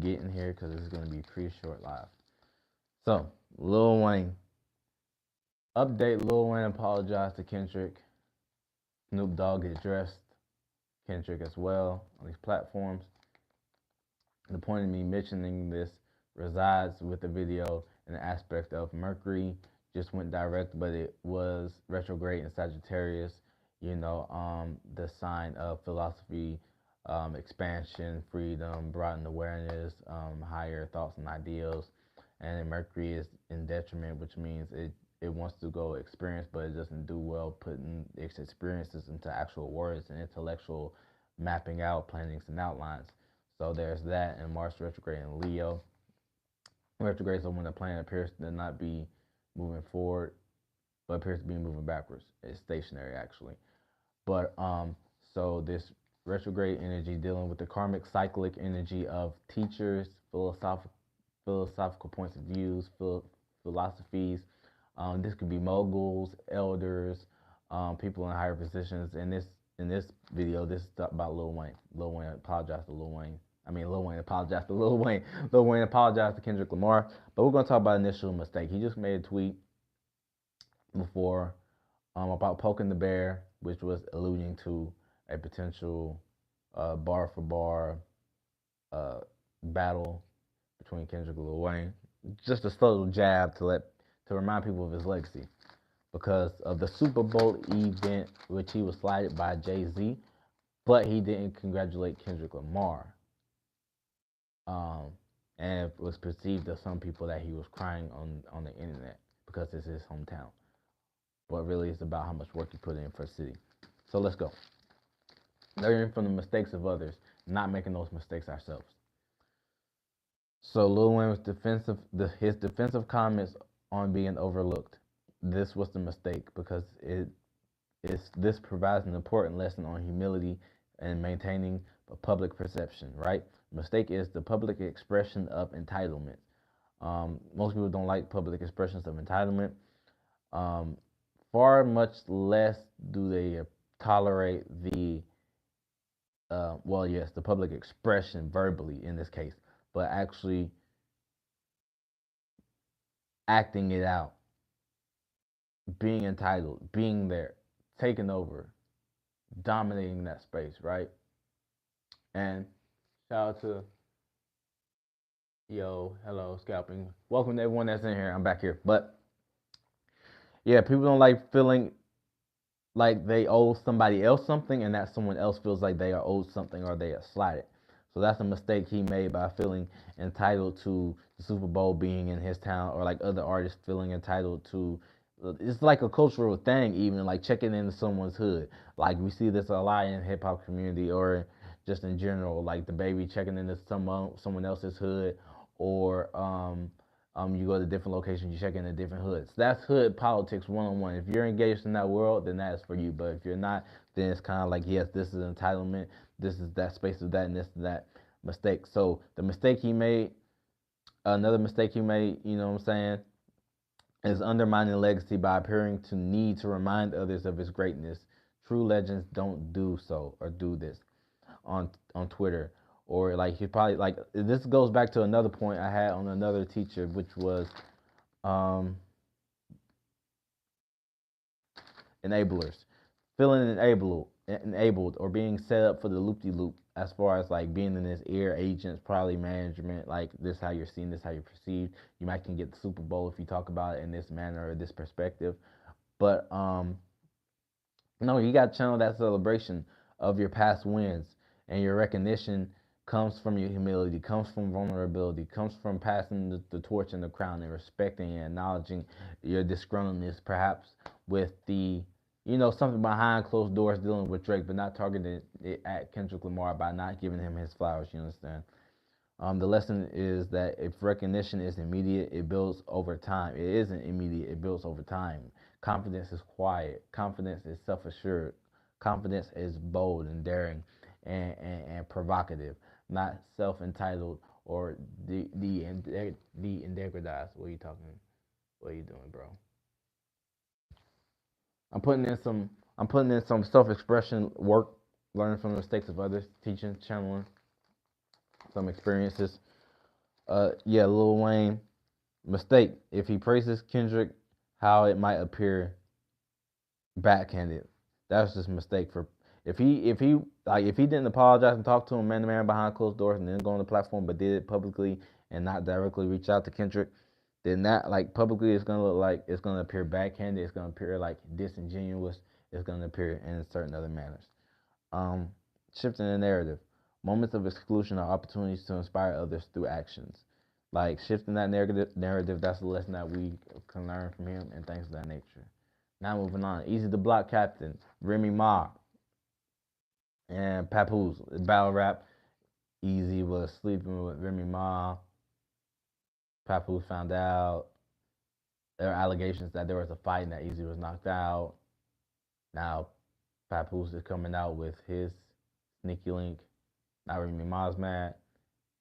getting here because it's going to be pretty short live. So, Lil Wayne. Update: Lil Wayne apologized to Kendrick. Snoop Dogg addressed Kendrick as well on these platforms. The point of me mentioning this resides with the video and the aspect of Mercury just went direct, but it was retrograde in Sagittarius, the sign of philosophy, expansion, freedom, broadened awareness, higher thoughts and ideals. And then Mercury is in detriment, which means it wants to go experience, but it doesn't do well putting its experiences into actual words and intellectual mapping out, plannings, and outlines. So there's that, and Mars retrograde in Leo. Retrograde is when the planet appears to not be moving forward, but appears to be moving backwards. It's stationary, actually. But so this retrograde energy dealing with the karmic cyclic energy of teachers, philosophical points of views, philosophies. This could be moguls, elders, people in higher positions. In this video, this is about Lil Wayne. Lil Wayne apologized to Lil Wayne. Lil Wayne apologized to Lil Wayne. Lil Wayne apologized to Kendrick Lamar. But we're going to talk about initial mistake. He just made a tweet before about poking the bear, which was alluding to a potential bar for bar battle between Kendrick and Lil Wayne. Just a subtle jab to remind people of his legacy, because of the Super Bowl event, which he was slighted by Jay-Z, but he didn't congratulate Kendrick Lamar. And it was perceived to some people that he was crying on the internet because it's his hometown. But really, it's about how much work he put in for the city. So let's go. Learning from the mistakes of others, not making those mistakes ourselves. So Lil Wayne was defensive. His defensive comments on being overlooked. This was the mistake, because this provides an important lesson on humility and maintaining a public perception, right? Mistake is the public expression of entitlement. Most people don't like public expressions of entitlement. Far much less do they tolerate the the public expression verbally in this case, but actually acting it out, being entitled, being there, taking over, dominating that space, right? And shout out to hello, scalping. Welcome to everyone that's in here. I'm back here. But yeah, people don't like feeling like they owe somebody else something, and that someone else feels like they are owed something or they are slighted. So that's a mistake he made by feeling entitled to the Super Bowl being in his town, or like other artists feeling entitled to. It's like a cultural thing, even like checking into someone's hood. Like we see this a lot in hip hop community, or just in general, like the baby checking into someone else's hood, or you go to different locations, you check into different hoods. That's hood politics 101. If you're engaged in that world, then that's for you. But if you're not, then it's kind of like, yes, this is entitlement. This is that space of that, and this is that mistake. So the mistake he made, another mistake he made, you know what I'm saying, is undermining legacy by appearing to need to remind others of his greatness. True legends don't do so or do this on Twitter. Or like he probably, like, this goes back to another point I had on another teacher, which was enablers, feeling enabled or being set up for the loop-de-loop, as far as like being in his ear, agents, probably management, like this how you're seen, this how you're perceived. You might can get the Super Bowl if you talk about it in this manner or this perspective. But no, you got to channel that celebration of your past wins, and your recognition comes from your humility, comes from vulnerability, comes from passing the torch and the crown, and respecting and acknowledging your disgruntledness, perhaps with the, something behind closed doors dealing with Drake, but not targeting it at Kendrick Lamar by not giving him his flowers, you understand? The lesson is that if recognition is immediate, it builds over time. It isn't immediate, it builds over time. Confidence is quiet. Confidence is self-assured. Confidence is bold and daring and provocative, not self-entitled or degradized. What are you talking? What are you doing, bro? I'm putting in some self-expression work, learning from the mistakes of others, teaching, channeling some experiences. Yeah, Lil Wayne mistake. If he praises Kendrick, how it might appear backhanded. That's just a mistake for if he didn't apologize and talk to him man to man behind closed doors and then go on the platform but did it publicly and not directly reach out to Kendrick, then that like publicly it's gonna look like it's gonna appear backhanded, it's gonna appear like disingenuous, it's gonna appear in certain other manners. Um, Shifting the narrative. Moments of exclusion are opportunities to inspire others through actions. Like shifting that narrative, that's a lesson that we can learn from him and things of that nature. Now moving on. Easy to Block Captain, Remy Ma, and Papoose. Battle rap. Easy was sleeping with Remy Ma. Papoose found out. There are allegations that there was a fight and that Easy was knocked out. Now Papoose is coming out with his sneaky link. Now Remy Ma's mad.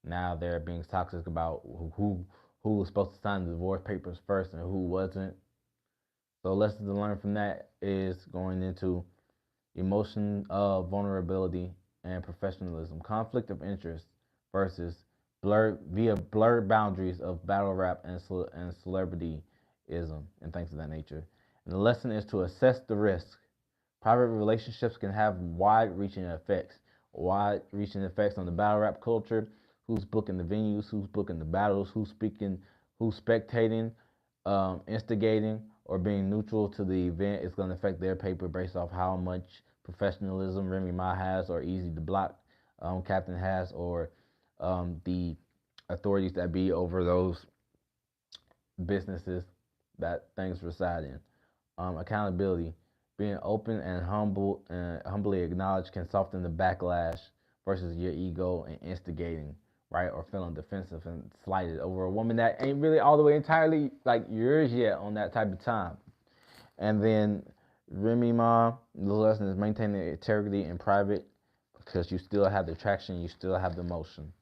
Now they're being toxic about who was supposed to sign the divorce papers first and who wasn't. So lessons to learn from that is going into emotion of vulnerability and professionalism, conflict of interest versus blurred boundaries of battle rap and celebrityism and things of that nature. And the lesson is to assess the risk. Private relationships can have wide-reaching effects. Wide-reaching effects on the battle rap culture. Who's booking the venues? Who's booking the battles? Who's speaking? Who's spectating? Instigating or being neutral to the event is going to affect their paper based off how much professionalism Remy Ma has, or Easy to Block Captain has, or the authorities that be over those businesses that things reside in. Accountability, being open and humble and humbly acknowledged can soften the backlash versus your ego and instigating, right, or feeling defensive and slighted over a woman that ain't really all the way entirely like yours yet on that type of time. And then Remy Ma, the lesson is maintaining integrity in private because you still have the attraction, you still have the emotion.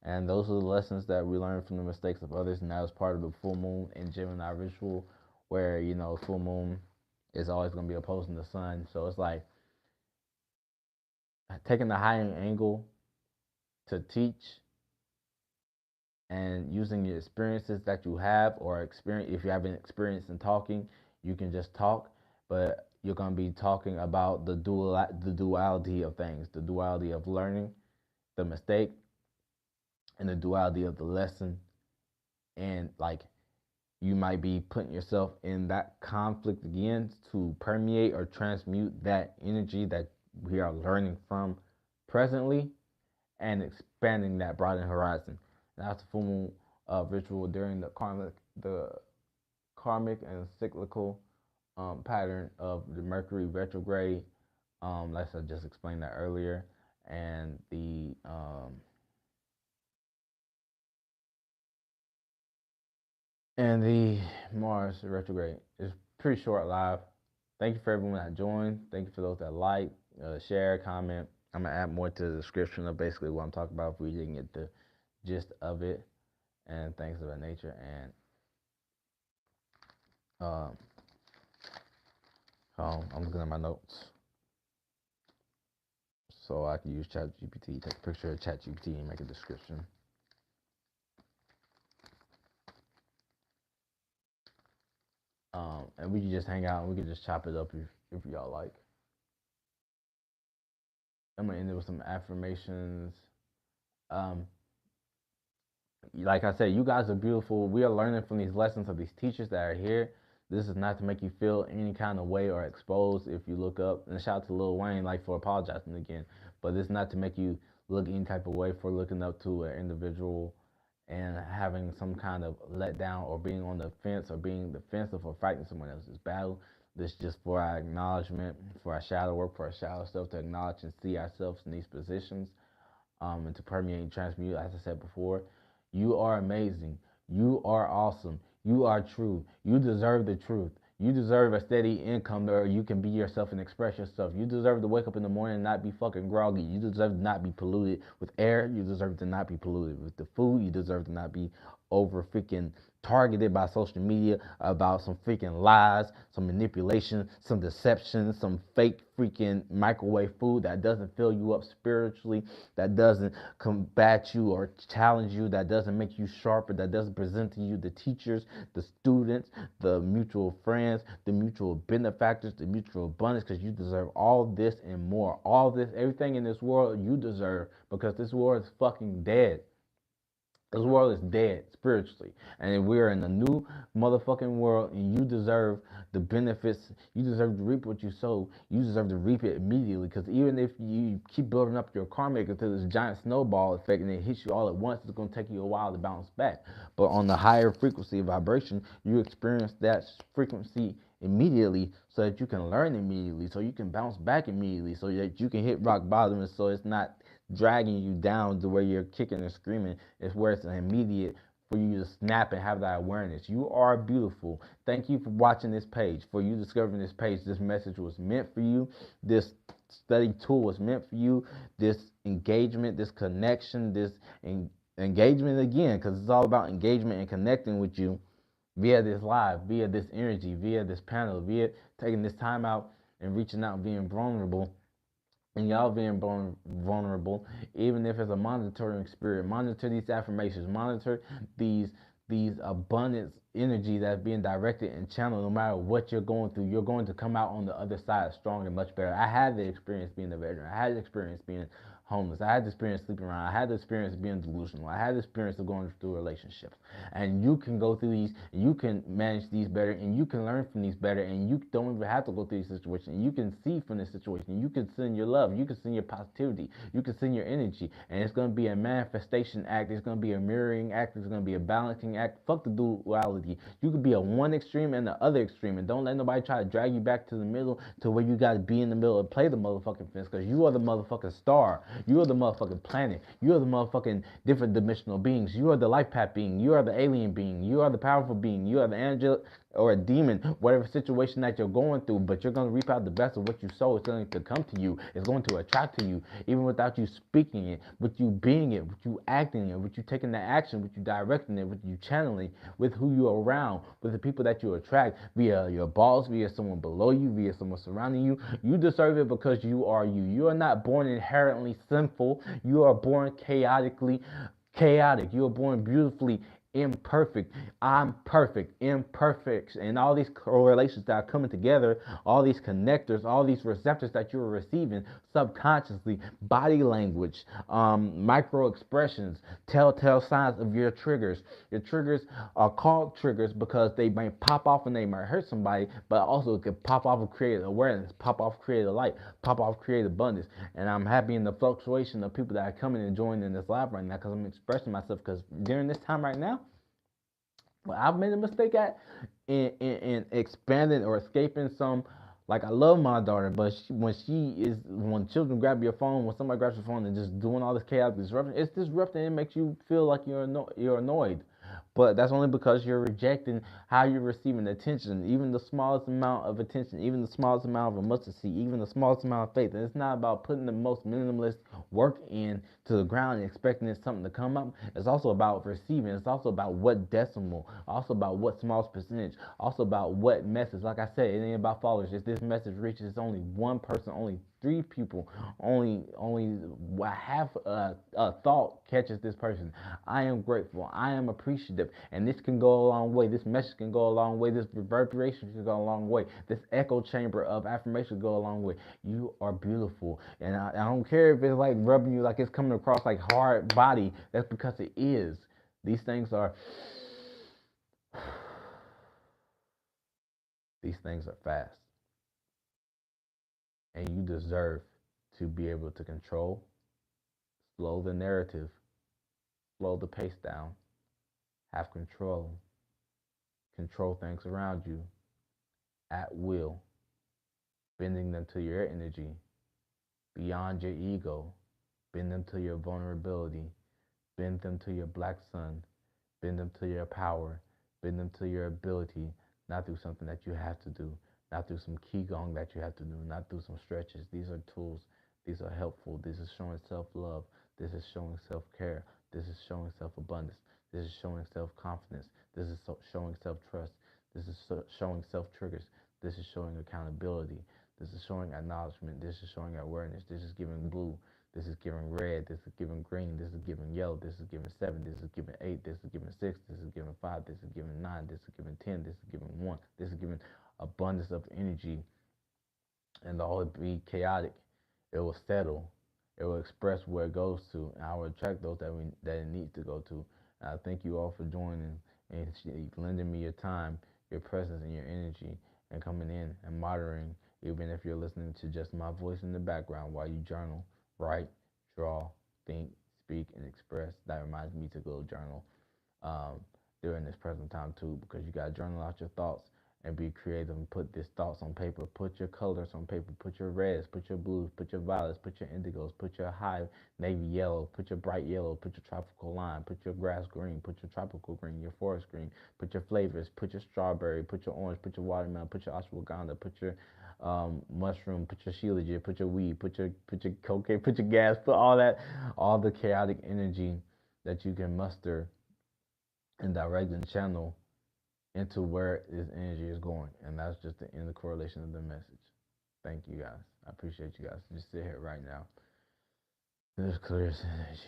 And those are the lessons that we learn from the mistakes of others, and that was part of the full moon in Gemini ritual, where full moon is always going to be opposing the sun. So it's like taking the higher angle to teach and using the experiences that you have or experience. If you have an experience in talking, you can just talk, but you're going to be talking about the duality of things, the duality of learning, the mistake, and the duality of the lesson. And like you might be putting yourself in that conflict again to permeate or transmute that energy that we are learning from presently and expanding that broadened horizon. And that's the full moon ritual during the karmic and cyclical pattern of the Mercury retrograde. Like I just explained that earlier, and the Mars retrograde is pretty short live. Thank you for everyone that joined. Thank you for those that like, share, comment. I'm gonna add more to the description of basically what I'm talking about if we didn't get the gist of it and things of that nature. And um, I'm looking at my notes so I can use ChatGPT, take a picture of ChatGPT and make a description. And we can just hang out and we can just chop it up if y'all like. I'm gonna end it with some affirmations. Um, like I said, you guys are beautiful. We are learning from these lessons of these teachers that are here. This is not to make you feel any kind of way or exposed if you look up. And shout out to Lil Wayne, like for apologizing again. But this is not to make you look any type of way for looking up to an individual and having some kind of letdown or being on the fence or being defensive or fighting someone else's battle. This is just for our acknowledgement, for our shadow work, for our shadow self to acknowledge and see ourselves in these positions, and to permeate and transmute, as I said before. You are amazing. You are awesome. You are true. You deserve the truth. You deserve a steady income where you can be yourself and express yourself. You deserve to wake up in the morning and not be fucking groggy. You deserve to not be polluted with air. You deserve to not be polluted with the food. You deserve to not be over freaking targeted by social media about some freaking lies, some manipulation, some deception, some fake freaking microwave food that doesn't fill you up spiritually, that doesn't combat you or challenge you, that doesn't make you sharper, that doesn't present to you the teachers, the students, the mutual friends, the mutual benefactors, the mutual abundance, because you deserve all this and more. All this, everything in this world you deserve, because this world is fucking dead. This world is dead spiritually, and we're in a new motherfucking world, and you deserve the benefits. You deserve to reap what you sow. You deserve to reap it immediately, because even if you keep building up your karmic until this giant snowball effect and it hits you all at once, it's going to take you a while to bounce back. But on the higher frequency vibration, you experience that frequency immediately, so that you can learn immediately, so you can bounce back immediately, so that you can hit rock bottom, and so it's not dragging you down to where you're kicking and screaming. It's where it's immediate for you to snap and have that awareness. You are beautiful. Thank you for watching this page, for you discovering this page. This message was meant for you. This study tool was meant for you. This engagement, this connection, this engagement again, because it's all about engagement and connecting with you via this live, via this energy, via this panel, via taking this time out and reaching out and being vulnerable, and y'all being vulnerable, even if it's a monitoring spirit. Monitor these affirmations, monitor these abundance energy that's being directed and channeled. No matter what you're going through, you're going to come out on the other side stronger and much better. I had the experience being a veteran. I had the experience being homeless. I had the experience sleeping around. I had the experience of being delusional. I had the experience of going through relationships. And you can go through these, you can manage these better, and you can learn from these better, and you don't even have to go through these situations. You can see from this situation. You can send your love. You can send your positivity. You can send your energy. And it's going to be a manifestation act. It's going to be a mirroring act. It's going to be a balancing act. Fuck the duality. You could be a one extreme and the other extreme, and don't let nobody try to drag you back to the middle, to where you got to be in the middle and play the motherfucking fence, because you are the motherfucking star. You are the motherfucking planet. You are the motherfucking different dimensional beings. You are the life path being. You are the alien being. You are the powerful being. You are the angel or a demon, whatever situation that you're going through, but you're going to reap out the best of what you sow. It's going to come to you. It's going to attract to you, even without you speaking it, with you being it, with you acting it, with you taking the action, with you directing it, with you channeling, with who you're around, with the people that you attract, via your boss, via someone below you, via someone surrounding you. You deserve it, because you are you. You are not born inherently sinful. You are born chaotic. You are born beautifully imperfect. I'm perfect, imperfect, and all these correlations that are coming together, all these connectors, all these receptors that you're receiving subconsciously, body language, micro expressions, telltale signs of your triggers. Your triggers are called triggers because they might pop off and they might hurt somebody, but also it could pop off and create awareness, pop off, create a light, pop off, create abundance. And I'm happy in the fluctuation of people that are coming and joining in this live right now, because I'm expressing myself, because during this time right now, what I've made a mistake at in expanding or escaping some. Like, I love my daughter, but when children grab your phone, when somebody grabs your phone and just doing all this chaos disruption, it's disrupting. It makes you feel like you're annoyed, but that's only because you're rejecting how you're receiving attention, even the smallest amount of attention, even the smallest amount of a mustard seed, even the smallest amount of faith. And it's not about putting the most minimalist work in to the ground and expecting something to come up. It's also about receiving. It's also about what decimal, also about what smallest percentage, also about what message. Like I said, it ain't about followers. If this message reaches only one person, only three people, only half a thought catches this person, I am grateful. I am appreciative, and this can go a long way. This message can go a long way. This reverberation can go a long way. This echo chamber of affirmation can go a long way. You are beautiful, and I don't care if it's like rubbing you, like it's coming across like hard body. That's because it is. These things are. These things are fast, and you deserve to be able to control, slow the narrative, slow the pace down, have control, control things around you at will, bending them to your energy, beyond your ego, bend them to your vulnerability, bend them to your black sun, bend them to your power, bend them to your ability, not through something that you have to do, not through some Qigong that you have to do, not through some stretches. These are tools. These are helpful. This is showing self love. This is showing self care. This is showing self-abundance. This is showing self-confidence. This is showing self-trust. This is showing self-triggers. This is showing accountability. This is showing acknowledgement. This is showing awareness. This is giving blue. This is giving red. This is giving green. This is giving yellow. This is giving 7. This is giving 8. This is giving 6. This is giving 5. This is giving 9. This is giving 10. This is giving 1. This is giving abundance of energy. And though it be chaotic, it will settle. It will express where it goes to, and I will attract those that it needs to go to. And I thank you all for joining and lending me your time, your presence, and your energy, and coming in and monitoring, even if you're listening to just my voice in the background while you journal, write, draw, think, speak, and express. That reminds me to go journal during this present time too, because you gotta journal out your thoughts and be creative and put these thoughts on paper. Put your colors on paper. Put your reds, put your blues, put your violets, put your indigos, put your high navy yellow, put your bright yellow, put your tropical lime, put your grass green, put your tropical green, your forest green, put your flavors, put your strawberry, put your orange, put your watermelon, put your ashwagandha, put your mushroom, put your shilajit, put your weed, put your cocaine, put your gas, put all that, all the chaotic energy that you can muster and direct and channel into where this energy is going. And that's just the end of the correlation of the message. Thank you guys. I appreciate you guys. Just sit here right now. This clears energy.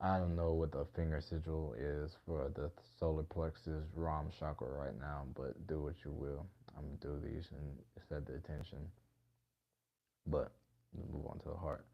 I don't know what the finger sigil is for the solar plexus Ram chakra right now, but do what you will. I'm gonna do these and set the attention. But let's move on to the heart.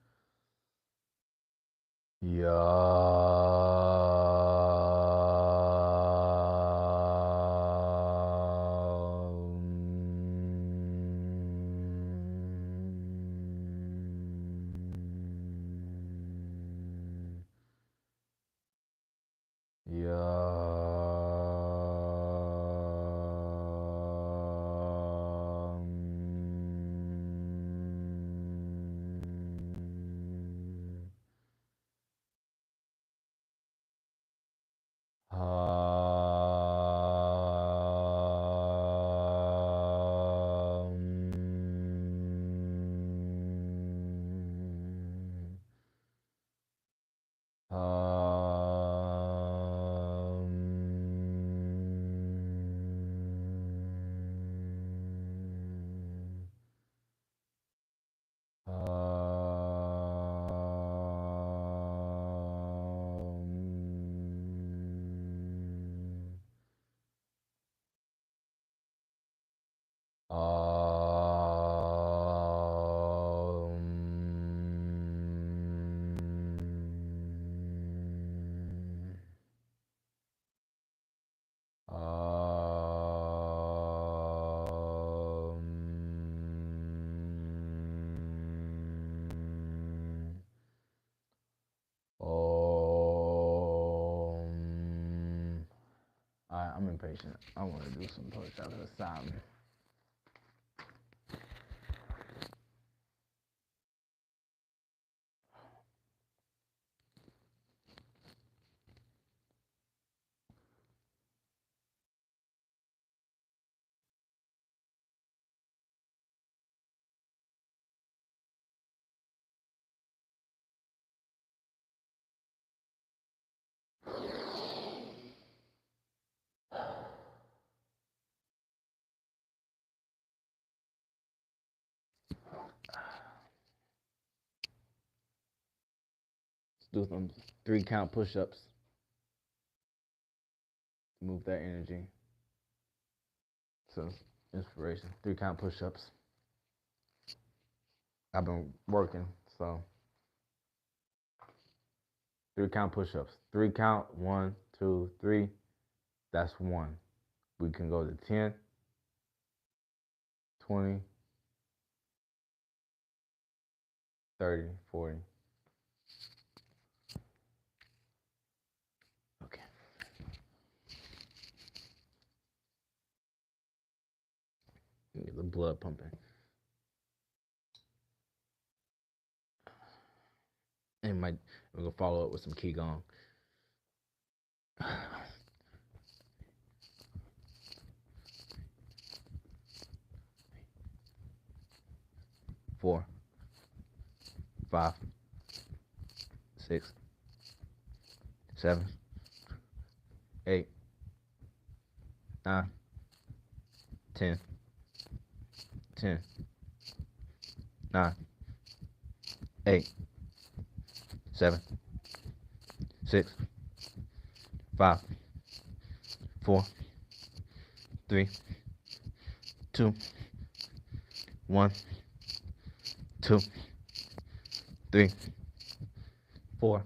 Alright, I'm impatient. I want to do some push out of the side. Let's do some 3-count push-ups. Move that energy. So, inspiration. 3-count push-ups. I've been working, so 3-count push-ups. 3-count, 1, 2, 3. That's 1. We can go to 10, 20, 30, 40. Okay. Get the blood pumping. And we're gonna follow up with some Qigong. 4, 5, 6, 7, 8, 9, 10, 10, 9, 8, 7, 6, 5, 4, 3, 2, 1, 2, 3, 4,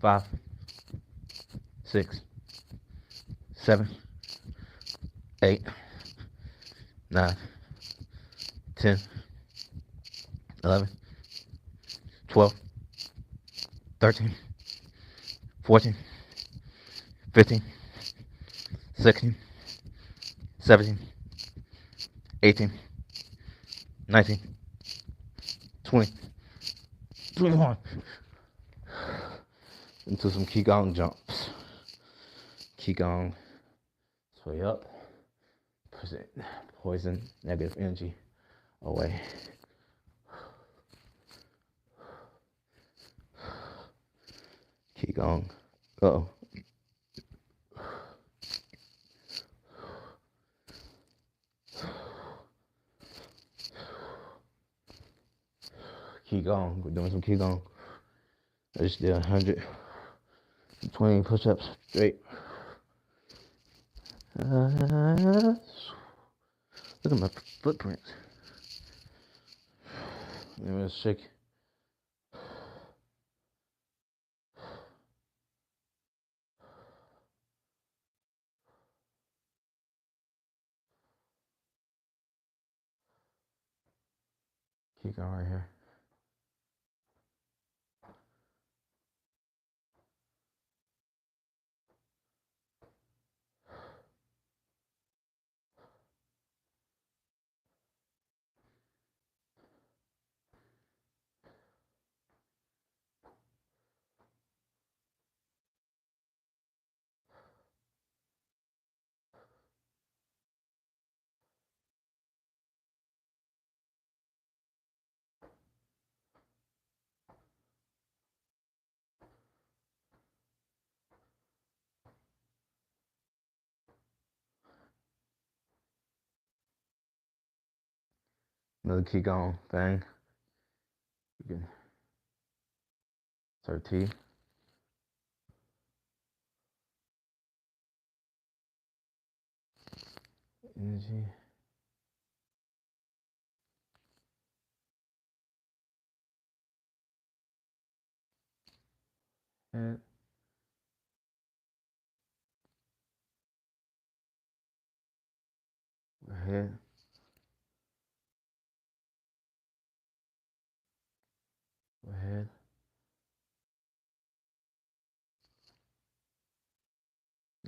5, 6, 7, 8, 9, 10, 11, 12, 13, 14, 15, 16, 17, 18, 19, 20, 21. Into some Qigong jumps. Qigong, sway up, push it, poison, negative energy away. Qigong, go. Qigong, we're doing some Qigong. I just did 120 push-ups straight. Look at my footprints. Let me just shake. Keep going right here. Another Qigong thing. You can start T. Energy. Head. Head. Head.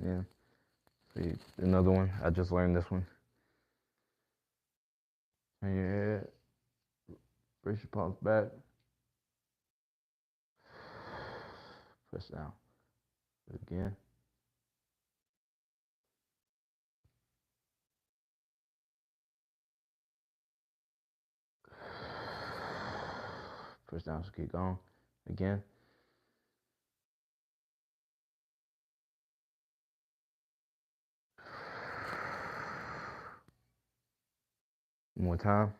Yeah. See, another one. I just learned this one. Turn your head. Brace your palms back. Press down. Again. Press down. So keep going. Again. One more time.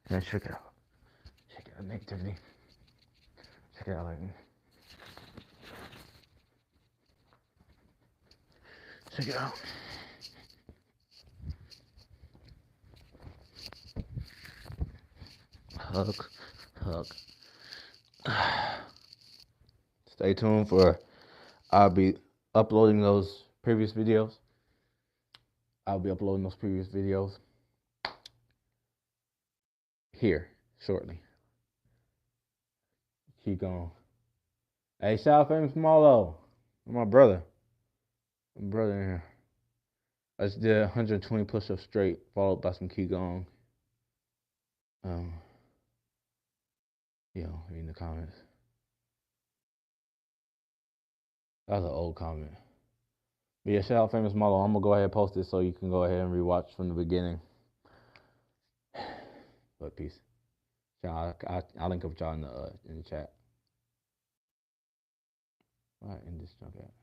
And then check it out. Check out negativity. Check it out like check it out. Hug. Hug. Stay tuned for I'll be uploading those previous videos. Here shortly. Keep going. Hey, shout out Famous Marlo. My brother. My brother in here. I just did 120 push-ups straight, followed by some Qigong. Reading the comments. That was an old comment. But yeah, shout out Famous Marlo. I'm gonna go ahead and post it so you can go ahead and rewatch from the beginning. But peace. I'll link up with y'all in the chat. All right, in this junk app.